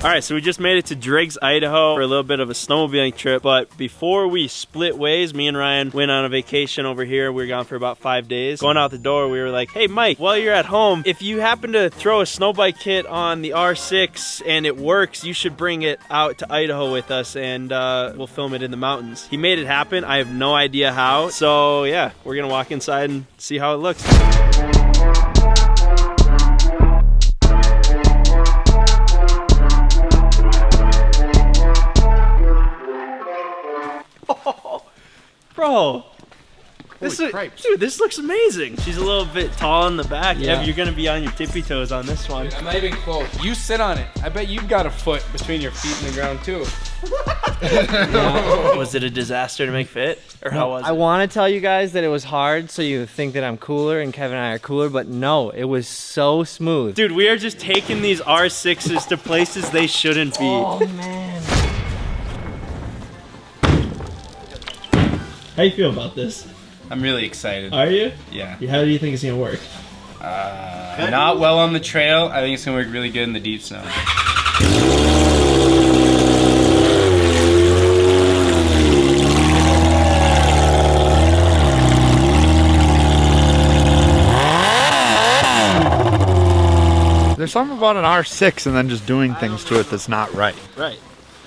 Alright, so we just made it to Driggs, Idaho for a little bit of a snowmobiling trip, but before we split ways, me and Ryan went on a vacation over here. We were gone for about 5 days. Going out the door, we were like, hey Mike, while you're at home, if you happen to throw a snow bike kit on the R6 and it works, you should bring it out to Idaho with us and we'll film it in the mountains. He made it happen. I have no idea how. So yeah, we're gonna walk inside and see how it looks. Bro, dude, this looks amazing. She's a little bit tall in the back. Yeah, you're gonna be on your tippy toes on this one. Dude, I'm not even close. You sit on it. I bet you've got a foot between your feet and the ground too. Yeah. Was it a disaster to make fit, or how was it? I want to tell you guys that it was hard, so you think that I'm cooler and Kevin and I are cooler, but no, it was so smooth. Dude, we are just taking these R6s to places they shouldn't be. Oh man. How you feel about this? I'm really excited. Are you? Yeah. How do you think it's gonna work? Not well on the trail. I think it's gonna work really good in the deep snow. There's something about an R6 and then just doing things to it that's not right. Right.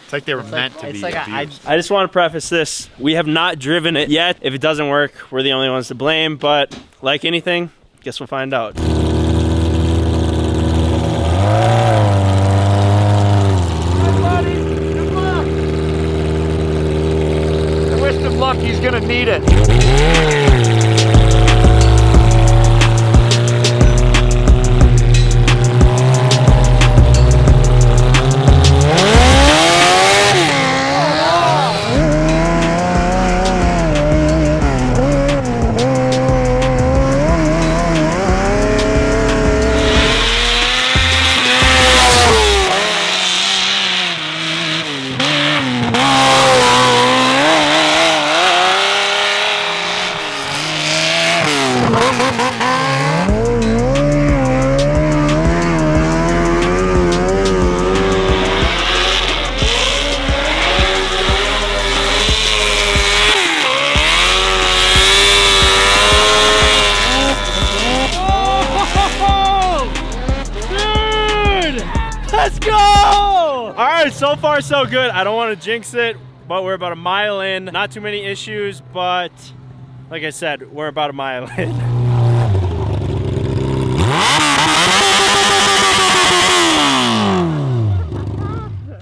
It's like they were meant to be abused. I just want to preface this. We have not driven it yet. If it doesn't work, we're the only ones to blame. But like anything, guess we'll find out. Hey buddy, good luck. I wish him luck. He's gonna need it. Let's go! All right, so far so good. I don't want to jinx it, but we're about a mile in. Not too many issues, but like I said, we're about a mile in.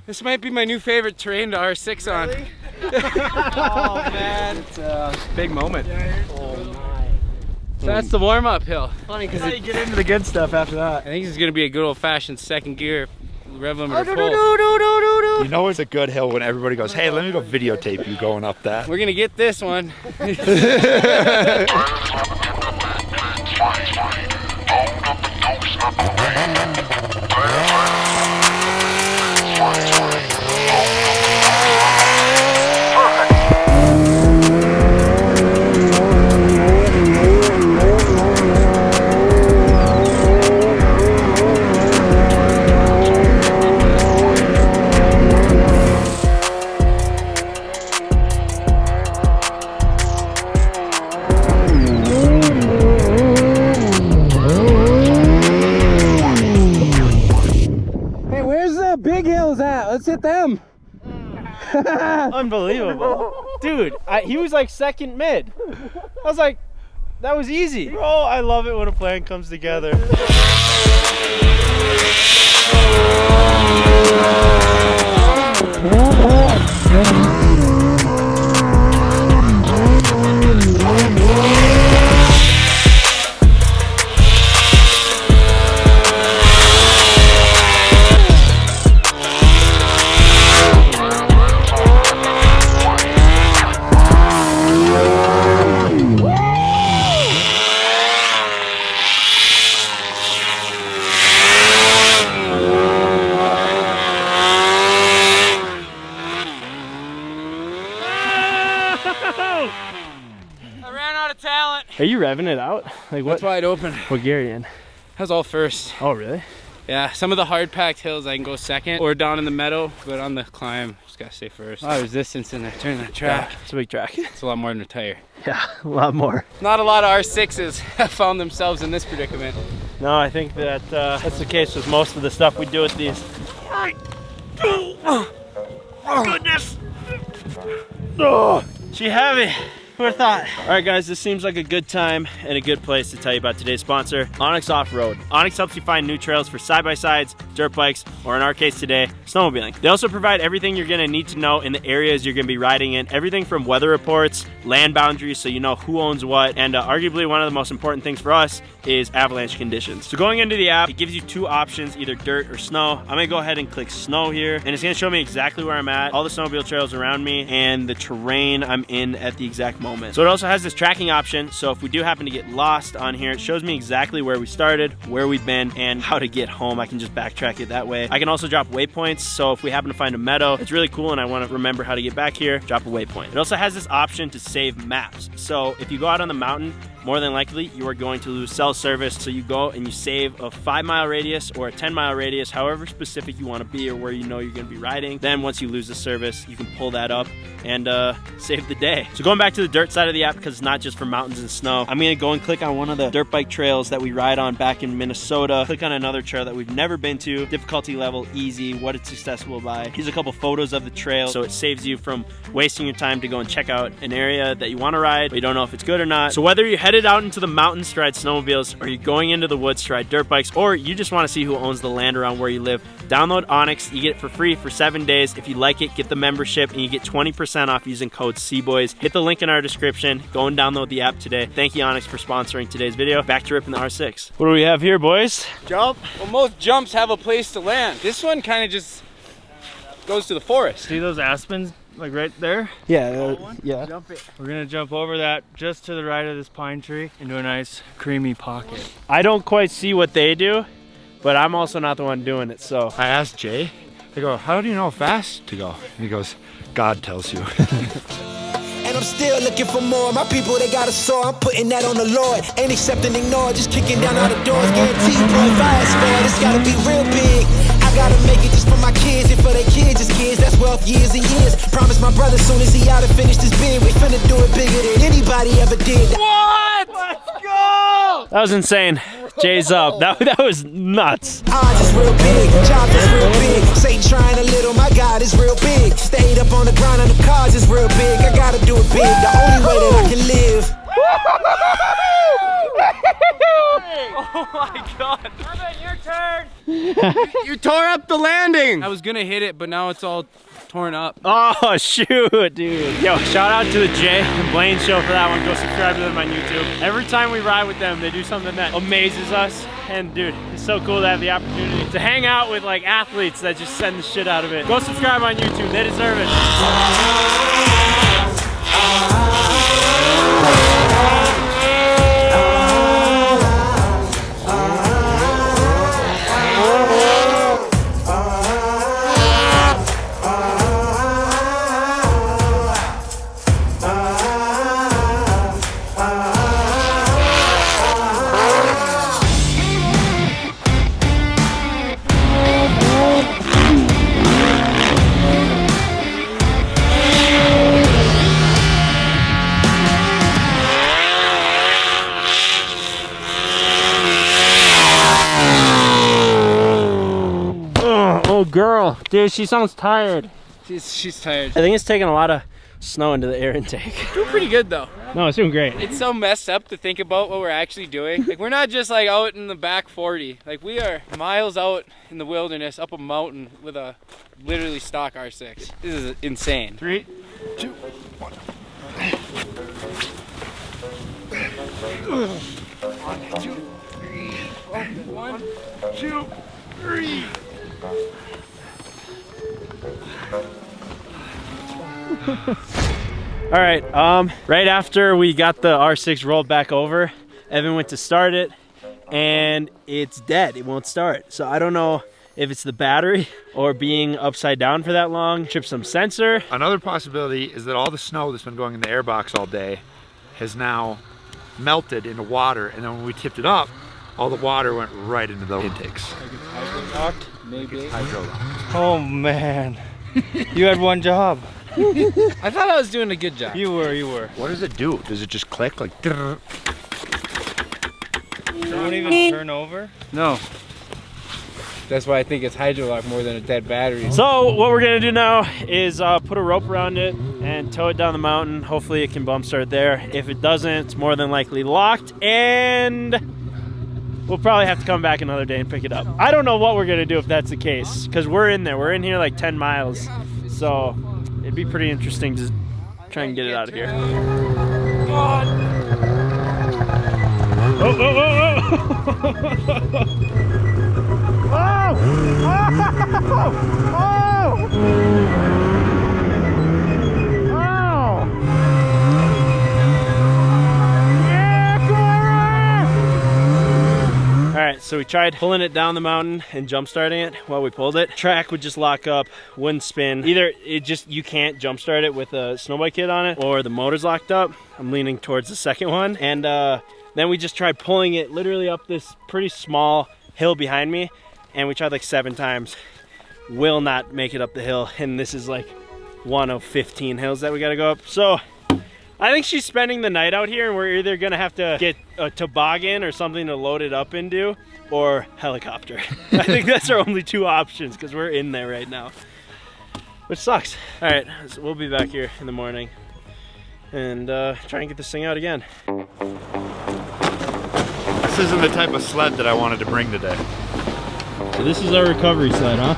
This might be my new favorite terrain to R6 on. Really? Oh man, It's a big moment. oh my. So that's the warm-up hill. Funny because How do you get into the good stuff after that? I think this is gonna be a good old-fashioned second gear rev limiter pull. You know it's a good hill when everybody goes, hey, let me go videotape you going up that. We're gonna get this one. Big hills at? Let's hit them. Unbelievable. Dude, he was like second mid. I was like, that was easy. Bro, I love it when a plan comes together. I ran out of talent. Are you revving it out? Like what? That's wide open. What gear are you in? That was all first. Oh, really? Yeah, some of the hard packed hills I can go second or down in the meadow, but on the climb, just gotta stay first. A lot of resistance in there, turn that track. Yeah, it's a big track. It's a lot more than a tire. Yeah, a lot more. Not a lot of R6s have found themselves in this predicament. No, I think that that's the case with most of the stuff we do with these. Oh, goodness. Oh, she heavy. Who would have thought? All right, guys, this seems like a good time and a good place to tell you about today's sponsor, Onyx Off-Road. Onyx helps you find new trails for side-by-sides, dirt bikes, or in our case today, snowmobiling. They also provide everything you're gonna need to know in the areas you're gonna be riding in, everything from weather reports, land boundaries, so you know who owns what, and arguably one of the most important things for us is avalanche conditions. So going into the app, it gives you two options, either dirt or snow. I'm gonna go ahead and click snow here, and it's gonna show me exactly where I'm at, all the snowmobile trails around me, and the terrain I'm in at the exact moment. So it also has this tracking option, so if we do happen to get lost on here, it shows me exactly where we started, where we've been, and how to get home. I can just backtrack it that way. I can also drop waypoints, so if we happen to find a meadow, it's really cool and I want to remember how to get back here, drop a waypoint. It also has this option to save maps. So if you go out on the mountain, more than likely you are going to lose cell service, so you go and you save a 5-mile radius or a 10-mile radius, however specific you want to be or where you know you're going to be riding. Then once you lose the service, you can pull that up and save the day. So going back to the dirt side of the app, because it's not just for mountains and snow, I'm going to go and click on one of the dirt bike trails that we ride on back in Minnesota. Click on another trail that we've never been to, difficulty level easy, what it's accessible by. Here's a couple photos of the trail, so it saves you from wasting your time to go and check out an area that you want to ride but you don't know if it's good or not. So whether you're headed out into the mountains to ride snowmobiles, or you're going into the woods to ride dirt bikes, or you just want to see who owns the land around where you live, download Onyx. You get it for free for 7 days. If you like it, get the membership and you get 20% off using code Cboys. Hit the link in our description. Go and download the app today. Thank you, Onyx, for sponsoring today's video. Back to ripping the R6. What do we have here, boys? Jump? Well, most jumps have a place to land. This one kind of just goes to the forest. See those aspens? Like right there? Yeah, yeah. Jump it. We're gonna jump over that just to the right of this pine tree into a nice creamy pocket. I don't quite see what they do, but I'm also not the one doing it, so. I asked Jay, I go, how do you know how fast to go? And he goes, God tells you. And I'm still looking for more. My people, they got a soar. I'm putting that on the Lord. Ain't accepting, ignore. Just kicking down all the doors. Guaranteed, boy, if I aspire, it's gotta be real big. I gotta make it just for my kids and for their kids' kids. That's wealth years and years. Promise my brother soon as he out and finish this bid, we finna do it bigger than anybody ever did. What? Let's go! That was insane. Jay's up. That was nuts. Odds is real big, job is real big. Satan trying a little, my God is real big. Stayed up on the ground on the cars is real big. I gotta do it big, the only way that I can live. Oh my God. Your turn. You tore up the landing. I was gonna hit it, but now it's all torn up. Oh, shoot, dude. Yo, shout out to the Jay and Blaine show for that one. Go subscribe to them on YouTube. Every time we ride with them, they do something that amazes us. And dude, it's so cool to have the opportunity to hang out with like athletes that just send the shit out of it. Go subscribe on YouTube, they deserve it. Oh girl, dude, she sounds tired. She's tired. I think it's taking a lot of snow into the air intake. Doing pretty good though. No, it's doing great. It's so messed up to think about what we're actually doing. Like, we're not just like out in the back 40. Like, we are miles out in the wilderness up a mountain with a literally stock R6. This is insane. 3, 2, 1. 1, 2, 3. 1, 2, 3. All right, right after we got the R6 rolled back over, Evan went to start it and it's dead. It won't start. So I don't know if it's the battery or being upside down for that long, tripped some sensor. Another possibility is that all the snow that's been going in the airbox all day has now melted into water, and then when we tipped it up, all the water went right into the intakes. Locked? Maybe. Oh man, you had one job. I thought I was doing a good job. You were. What does it do? Does it just click like? Don't even turn over. No. That's why I think it's hydrolock more than a dead battery. So what we're gonna do now is put a rope around it and tow it down the mountain. Hopefully it can bump start there. If it doesn't, it's more than likely locked, and we'll probably have to come back another day and pick it up. I don't know what we're gonna do if that's the case, because we're in there. We're in here like 10 miles. So it'd be pretty interesting to try and get it out of here. Oh, oh, oh, Alright, so we tried pulling it down the mountain and jump starting it while we pulled it. Track would just lock up, wouldn't spin. Either you can't jump start it with a snowbike kit on it, or the motor's locked up. I'm leaning towards the second one. And then we just tried pulling it literally up this pretty small hill behind me, and we tried like 7 times. Will not make it up the hill, and this is like one of 15 hills that we gotta go up. So I think she's spending the night out here, and we're either gonna have to get a toboggan or something to load it up into, or helicopter. I think that's our only 2 options, because we're in there right now, which sucks. All right, so we'll be back here in the morning and try and get this thing out again. This isn't the type of sled that I wanted to bring today. So this is our recovery sled, huh?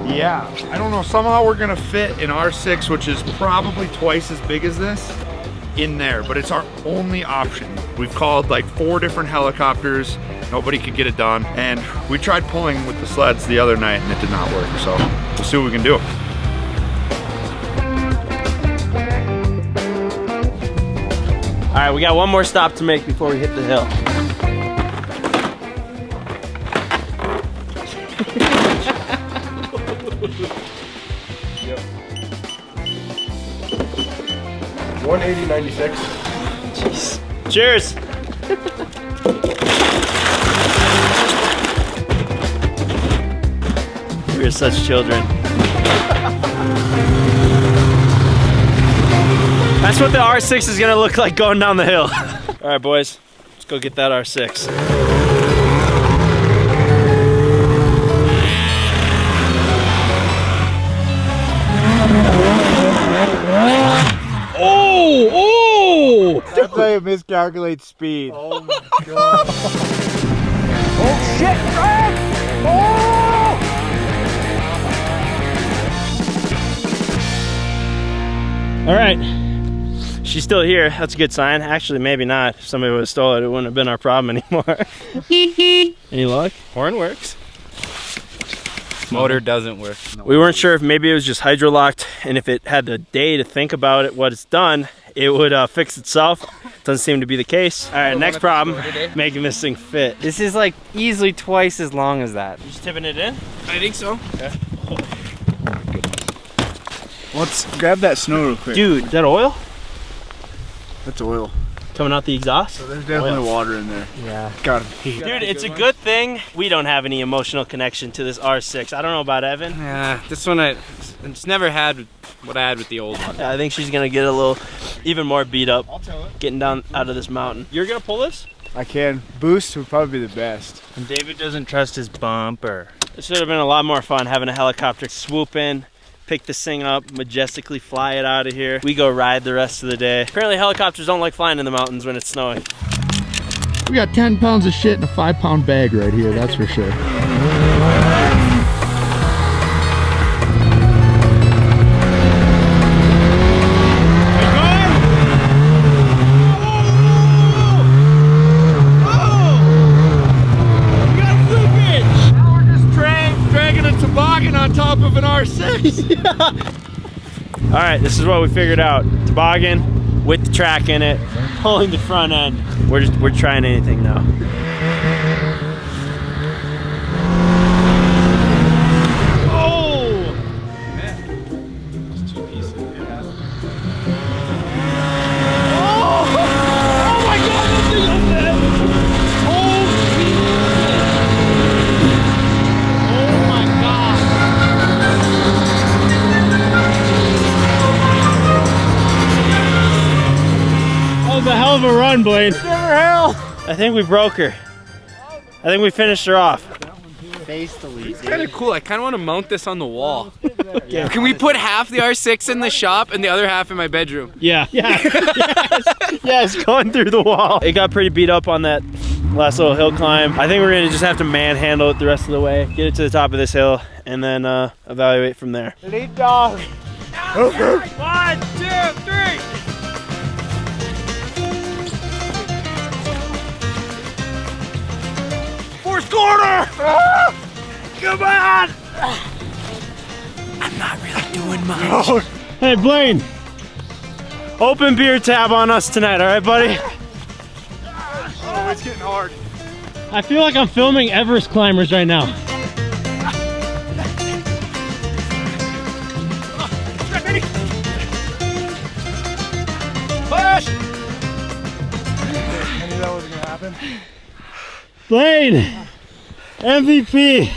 Yeah, I don't know, somehow we're gonna fit an R6, which is probably twice as big as this, in there, but it's our only option. We've called like 4 different helicopters, nobody could get it done, and we tried pulling with the sleds the other night and it did not work, so we'll see what we can do. All right, we got one more stop to make before we hit the hill. Yep. 180.96. Jeez. Cheers. We're such children. That's what the R6 is gonna look like going down the hill. All right, boys, let's go get that R6. Oh! That's how you miscalculate speed. Oh my god. Oh shit, Greg! Oh! All right, she's still here. That's a good sign. Actually, maybe not. If somebody would have stolen it, it wouldn't have been our problem anymore. Any luck? Horn works. Motor doesn't work. We weren't sure if maybe it was just hydrolocked, and if it had the day to think about it, what it's done, it would fix itself. Doesn't seem to be the case. All right, next problem, making this thing fit. This is like easily twice as long as that. You just tipping it in? I think so. Okay. Let's grab that snow real quick. Dude, is that oil? That's oil. Coming out the exhaust? So there's definitely water in there. Yeah. Gotta be. Dude, it's a good thing we don't have any emotional connection to this R6. I don't know about Evan. Yeah, this one it's never had what I had with the old one. I think she's gonna get a little, even more beat up getting down out of this mountain. You're gonna pull this? I can. Boost would probably be the best. David doesn't trust his bumper. It should have been a lot more fun having a helicopter swoop in, pick this thing up, majestically fly it out of here. We go ride the rest of the day. Apparently helicopters don't like flying in the mountains when it's snowing. We got 10 pounds of shit in a 5-pound bag right here, that's for sure. On top of an R6. All right, this is what we figured out. Toboggan with the track in it, pulling the front end. We're trying anything now. Oh! It's 2 pieces. Yeah. Oh my God, that thing up there! on, Blaine. I think we broke her. I think we finished her off. It's kind of cool. I kind of want to mount this on the wall. Yeah. Can we put half the R6 in the shop and the other half in my bedroom? Yeah. Yes, going through the wall. It got pretty beat up on that last little hill climb. I think we're gonna just have to manhandle it the rest of the way, get it to the top of this hill, and then evaluate from there. Lead dog. 1, 2, 3. Fourth quarter! Come on! I'm not really doing much. Hey, Blaine. Open beer tab on us tonight, all right, buddy? Oh, it's getting hard. I feel like I'm filming Everest climbers right now. Push! I knew that wasn't gonna happen. Blaine, MVP.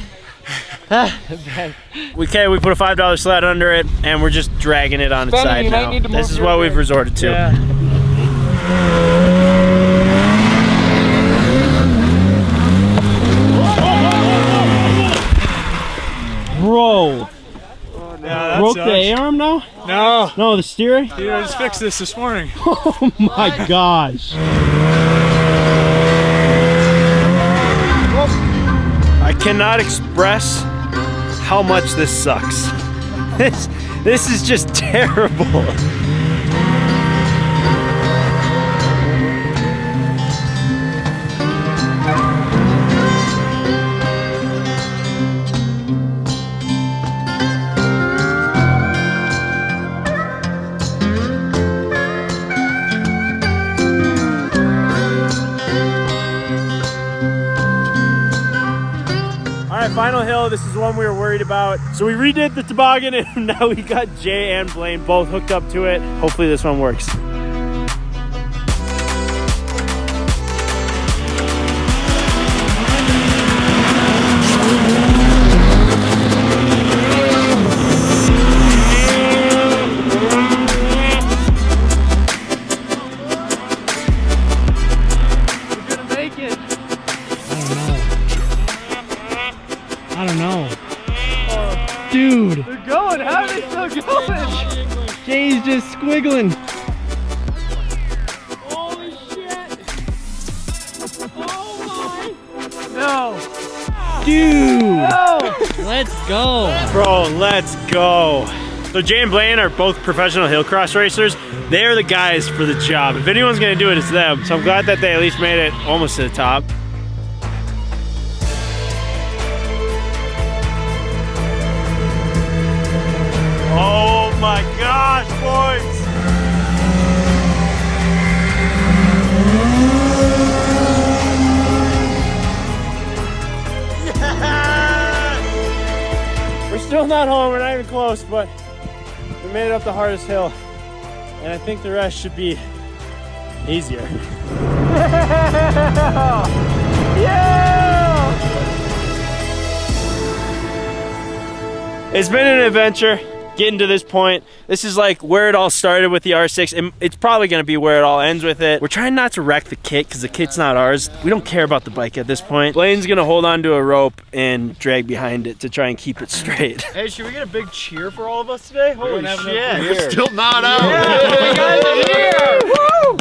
We put a $5 sled under it, and we're just dragging it on its side now. This is what we've resorted to. Yeah. Bro, Yeah, broke the A-arm now? No. No, the steering? Dude, I just fixed this morning. Oh my gosh. I cannot express how much this sucks. This is just terrible. Final hill. This is the one we were worried about. So we redid the toboggan, and now we got Jay and Blaine both hooked up to it. Hopefully this one works. I don't know. Dude. They're going. How are they still going? Jay's just squiggling. Holy shit. Oh my. No. Dude. No. Let's go. Bro, let's go. So Jay and Blaine are both professional hill cross racers. They're the guys for the job. If anyone's gonna do it, it's them. So I'm glad that they at least made it almost to the top. Oh my gosh, boys! Yes! We're still not home, we're not even close, but we made it up the hardest hill. And I think the rest should be easier. Yeah! It's been an adventure. Getting to this point, this is like where it all started with the R6, and it's probably gonna be where it all ends with it. We're trying not to wreck the kit because the kit's not ours. We don't care about the bike at this point. Blaine's gonna hold on to a rope and drag behind it to try and keep it straight. Hey, should we get a big cheer for all of us today? Holy shit. We're still not out. Yeah, we got the cheer. Woo!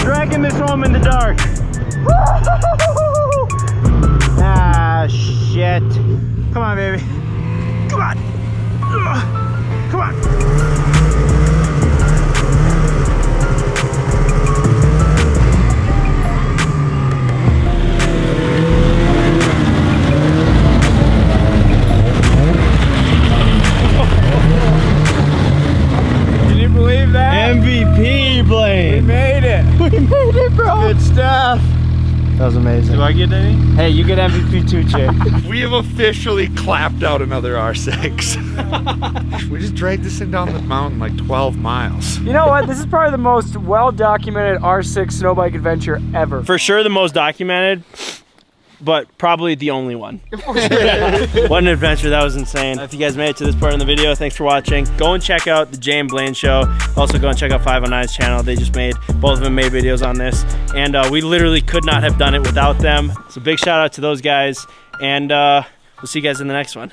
Dragging this home in the dark. Ah, shit. Come on, baby. Come on. Come on. Can you believe that? MVP, Blaine. We made it. We made it, bro. Good stuff. That was amazing. Do I get any? Hey, you get MVP too, Jay. We have officially clapped out another R6. We just dragged this thing down the mountain like 12 miles. You know what? This is probably the most well-documented R6 snow bike adventure ever. For sure the most documented. but probably the only one. What an adventure, that was insane. If you guys made it to this part in the video, thanks for watching. Go and check out the Jay and Blaine show. Also go and check out 509's channel. They just made, both of them made videos on this. And we literally could not have done it without them. So big shout out to those guys. And we'll see you guys in the next one.